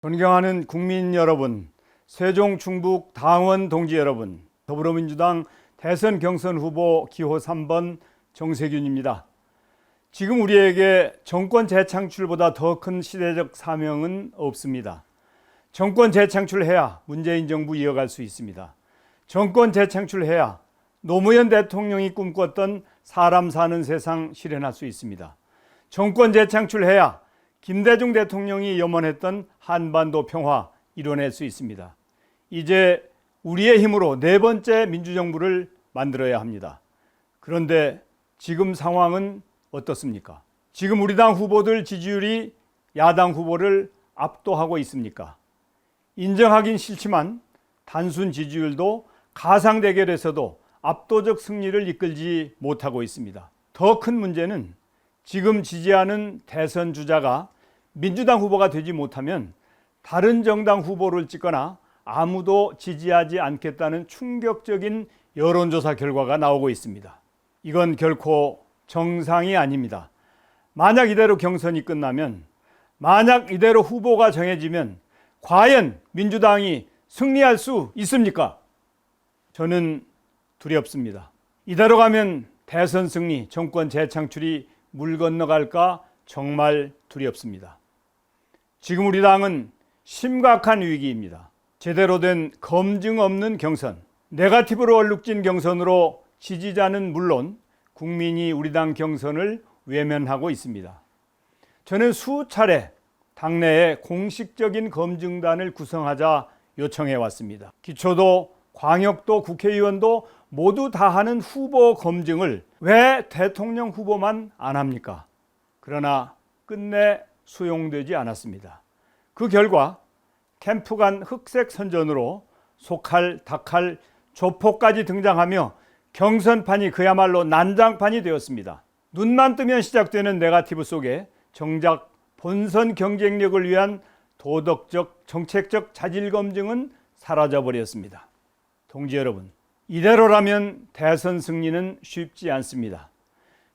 존경하는 국민 여러분, 세종 충북 당원 동지 여러분, 더불어민주당 대선 경선 후보 기호 3번 정세균입니다. 지금 우리에게 정권 재창출보다 더 큰 시대적 사명은 없습니다. 정권 재창출해야 문재인 정부 이어갈 수 있습니다. 정권 재창출해야 노무현 대통령이 꿈꿨던 사람 사는 세상 실현할 수 있습니다. 정권 재창출해야 김대중 대통령이 염원했던 한반도 평화 이뤄낼 수 있습니다. 이제 우리의 힘으로 네 번째 민주정부를 만들어야 합니다. 그런데 지금 상황은 어떻습니까? 지금 우리 당 후보들 지지율이 야당 후보를 압도하고 있습니까? 인정하긴 싫지만 단순 지지율도 가상 대결에서도 압도적 승리를 이끌지 못하고 있습니다. 더 큰 문제는 지금 지지하는 대선 주자가 민주당 후보가 되지 못하면 다른 정당 후보를 찍거나 아무도 지지하지 않겠다는 충격적인 여론조사 결과가 나오고 있습니다. 이건 결코 정상이 아닙니다. 만약 이대로 경선이 끝나면, 만약 이대로 후보가 정해지면 과연 민주당이 승리할 수 있습니까? 저는 두렵습니다. 이대로 가면 대선 승리, 정권 재창출이 물 건너갈까 정말 두렵습니다. 지금 우리 당은 심각한 위기입니다. 제대로 된 검증 없는 경선, 네거티브로 얼룩진 경선으로 지지자는 물론 국민이 우리 당 경선을 외면하고 있습니다. 저는 수차례 당내에 공식적인 검증단을 구성하자 요청해 왔습니다. 기초도 광역도 국회의원도 모두 다 하는 후보 검증을 왜 대통령 후보만 안 합니까? 그러나 끝내 수용되지 않았습니다. 그 결과 캠프 간 흑색 선전으로 소칼, 닭칼, 조폭까지 등장하며 경선판이 그야말로 난장판이 되었습니다. 눈만 뜨면 시작되는 네거티브 속에 정작 본선 경쟁력을 위한 도덕적, 정책적 자질 검증은 사라져버렸습니다. 동지 여러분, 이대로라면 대선 승리는 쉽지 않습니다.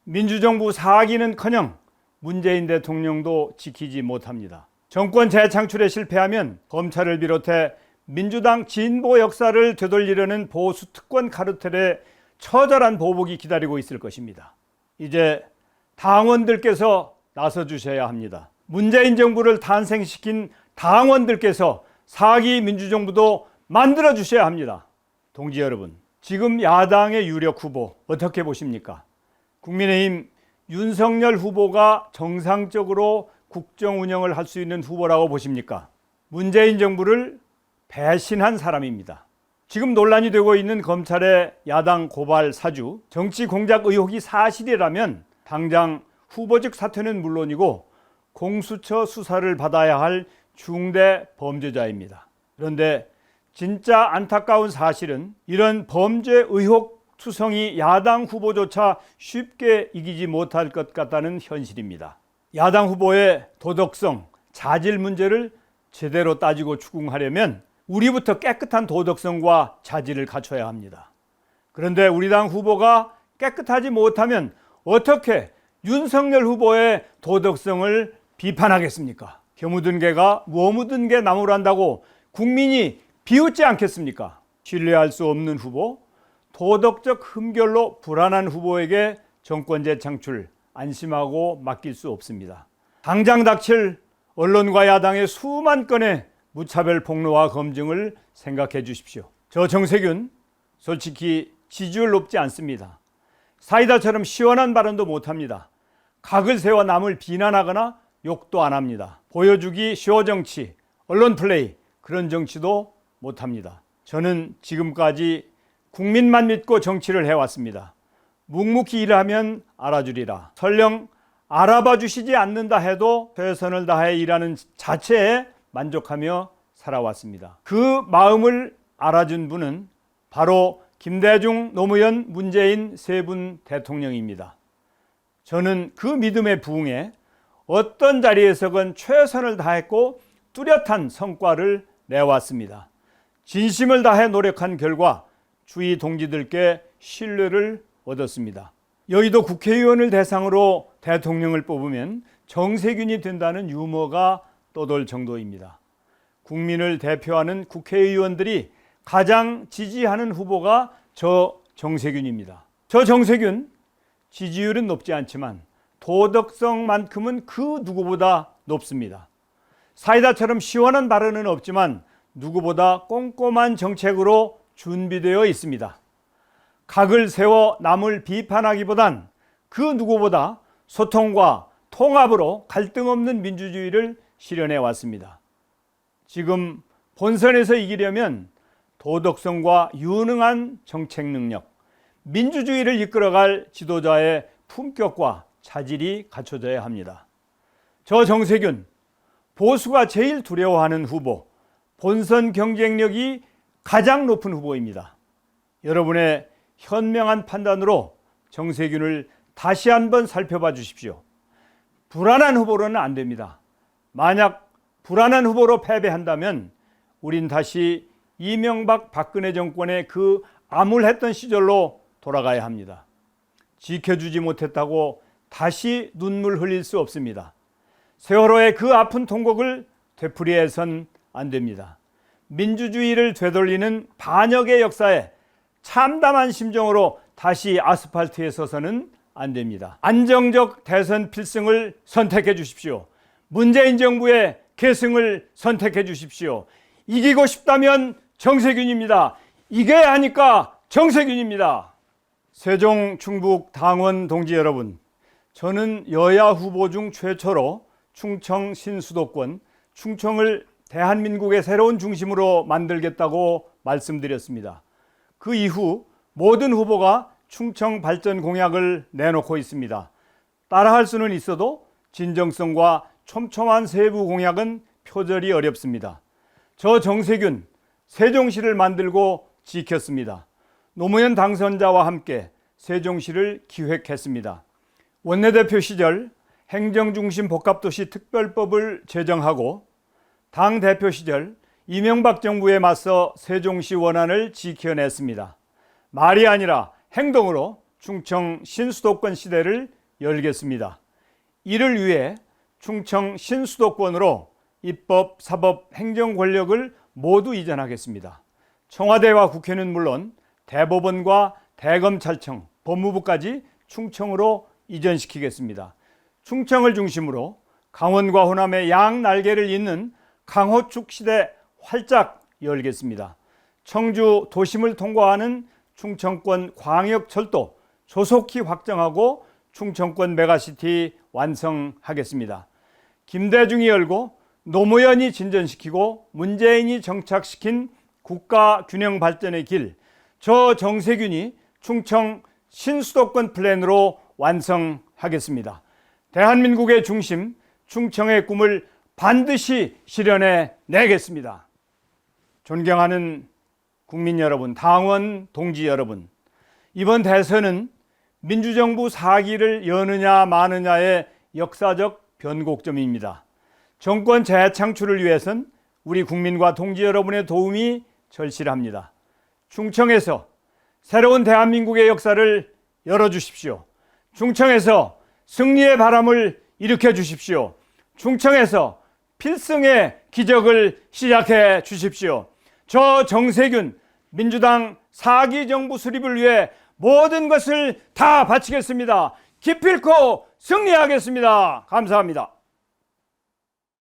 민주정부 4기는커녕 문재인 대통령도 지키지 못합니다. 정권 재창출에 실패하면 검찰을 비롯해 민주당 진보 역사를 되돌리려는 보수 특권 카르텔의 처절한 보복이 기다리고 있을 것입니다. 이제 당원들께서 나서 주셔야 합니다. 문재인 정부를 탄생시킨 당원들께서 4기 민주정부도 만들어 주셔야 합니다. 동지 여러분, 지금 야당의 유력 후보 어떻게 보십니까? 국민의힘 윤석열 후보가 정상적으로 국정 운영을 할 수 있는 후보라고 보십니까? 문재인 정부를 배신한 사람입니다. 지금 논란이 되고 있는 검찰의 야당 고발 사주, 정치 공작 의혹이 사실이라면 당장 후보직 사퇴는 물론이고 공수처 수사를 받아야 할 중대 범죄자입니다. 그런데 진짜 안타까운 사실은 이런 범죄 의혹 투성이 야당 후보조차 쉽게 이기지 못할 것 같다는 현실입니다. 야당 후보의 도덕성, 자질 문제를 제대로 따지고 추궁하려면 우리부터 깨끗한 도덕성과 자질을 갖춰야 합니다. 그런데 우리 당 후보가 깨끗하지 못하면 어떻게 윤석열 후보의 도덕성을 비판하겠습니까? 겨 묻은 개가 뭐 묻은 개 나무란다고 국민이 비웃지 않겠습니까? 신뢰할 수 없는 후보, 도덕적 흠결로 불안한 후보에게 정권 재창출 안심하고 맡길 수 없습니다. 당장 닥칠 언론과 야당의 수만 건의 무차별 폭로와 검증을 생각해 주십시오. 저 정세균 솔직히 지지율 높지 않습니다. 사이다처럼 시원한 발언도 못합니다. 각을 세워 남을 비난하거나 욕도 안 합니다. 보여주기 쇼 정치, 언론 플레이 그런 정치도 못합니다. 저는 지금까지 국민만 믿고 정치를 해왔습니다. 묵묵히 일하면 알아주리라. 설령 알아봐 주시지 않는다 해도 최선을 다해 일하는 자체에 만족하며 살아왔습니다. 그 마음을 알아준 분은 바로 김대중, 노무현, 문재인 세 분 대통령입니다. 저는 그 믿음에 부응해 어떤 자리에서건 최선을 다했고 뚜렷한 성과를 내왔습니다. 진심을 다해 노력한 결과 주위 동지들께 신뢰를 얻었습니다. 여의도 국회의원을 대상으로 대통령을 뽑으면 정세균이 된다는 유머가 떠돌 정도입니다. 국민을 대표하는 국회의원들이 가장 지지하는 후보가 저 정세균입니다. 저 정세균 지지율은 높지 않지만 도덕성만큼은 그 누구보다 높습니다. 사이다처럼 시원한 발언은 없지만 누구보다 꼼꼼한 정책으로 준비되어 있습니다. 각을 세워 남을 비판하기보단 그 누구보다 소통과 통합으로 갈등 없는 민주주의를 실현해 왔습니다. 지금 본선에서 이기려면 도덕성과 유능한 정책 능력, 민주주의를 이끌어갈 지도자의 품격과 차질이 갖춰져야 합니다. 저 정세균, 보수가 제일 두려워하는 후보, 본선 경쟁력이 가장 높은 후보입니다. 여러분의 현명한 판단으로 정세균을 다시 한번 살펴봐 주십시오. 불안한 후보로는 안 됩니다. 만약 불안한 후보로 패배한다면 우린 다시 이명박 박근혜 정권의 그 암울했던 시절로 돌아가야 합니다. 지켜주지 못했다고 다시 눈물 흘릴 수 없습니다. 세월호의 그 아픈 통곡을 되풀이해선 안 됩니다. 민주주의를 되돌리는 반역의 역사에 참담한 심정으로 다시 아스팔트에 서서는 안 됩니다. 안정적 대선 필승을 선택해 주십시오. 문재인 정부의 계승을 선택해 주십시오. 이기고 싶다면 정세균입니다. 이겨야 하니까 정세균입니다. 세종 충북 당원 동지 여러분, 저는 여야 후보 중 최초로 충청 신수도권, 충청을 대한민국의 새로운 중심으로 만들겠다고 말씀드렸습니다. 그 이후 모든 후보가 충청 발전 공약을 내놓고 있습니다. 따라할 수는 있어도 진정성과 촘촘한 세부 공약은 표절이 어렵습니다. 저 정세균, 세종시를 만들고 지켰습니다. 노무현 당선자와 함께 세종시를 기획했습니다. 원내대표 시절 행정중심 복합도시 특별법을 제정하고 당대표 시절 이명박 정부에 맞서 세종시 원안을 지켜냈습니다. 말이 아니라 행동으로 충청 신수도권 시대를 열겠습니다. 이를 위해 충청 신수도권으로 입법, 사법, 행정 권력을 모두 이전하겠습니다. 청와대와 국회는 물론 대법원과 대검찰청, 법무부까지 충청으로 이전시키겠습니다. 충청을 중심으로 강원과 호남의 양날개를 잇는 강호축 시대 활짝 열겠습니다. 청주 도심을 통과하는 충청권 광역철도 조속히 확정하고 충청권 메가시티 완성하겠습니다. 김대중이 열고 노무현이 진전시키고 문재인이 정착시킨 국가 균형 발전의 길, 저 정세균이 충청 신수도권 플랜으로 완성하겠습니다. 대한민국의 중심, 충청의 꿈을 반드시 실현해 내겠습니다. 존경하는 국민 여러분, 당원 동지 여러분, 이번 대선은 민주정부 4기를 여느냐 마느냐의 역사적 변곡점입니다. 정권 재창출을 위해선 우리 국민과 동지 여러분의 도움이 절실합니다. 충청에서 새로운 대한민국의 역사를 열어주십시오. 충청에서 승리의 바람을 일으켜 주십시오. 충청에서 필승의 기적을 시작해 주십시오. 저 정세균 민주당 4기 정부 수립을 위해 모든 것을 다 바치겠습니다. 기필코 승리하겠습니다. 감사합니다.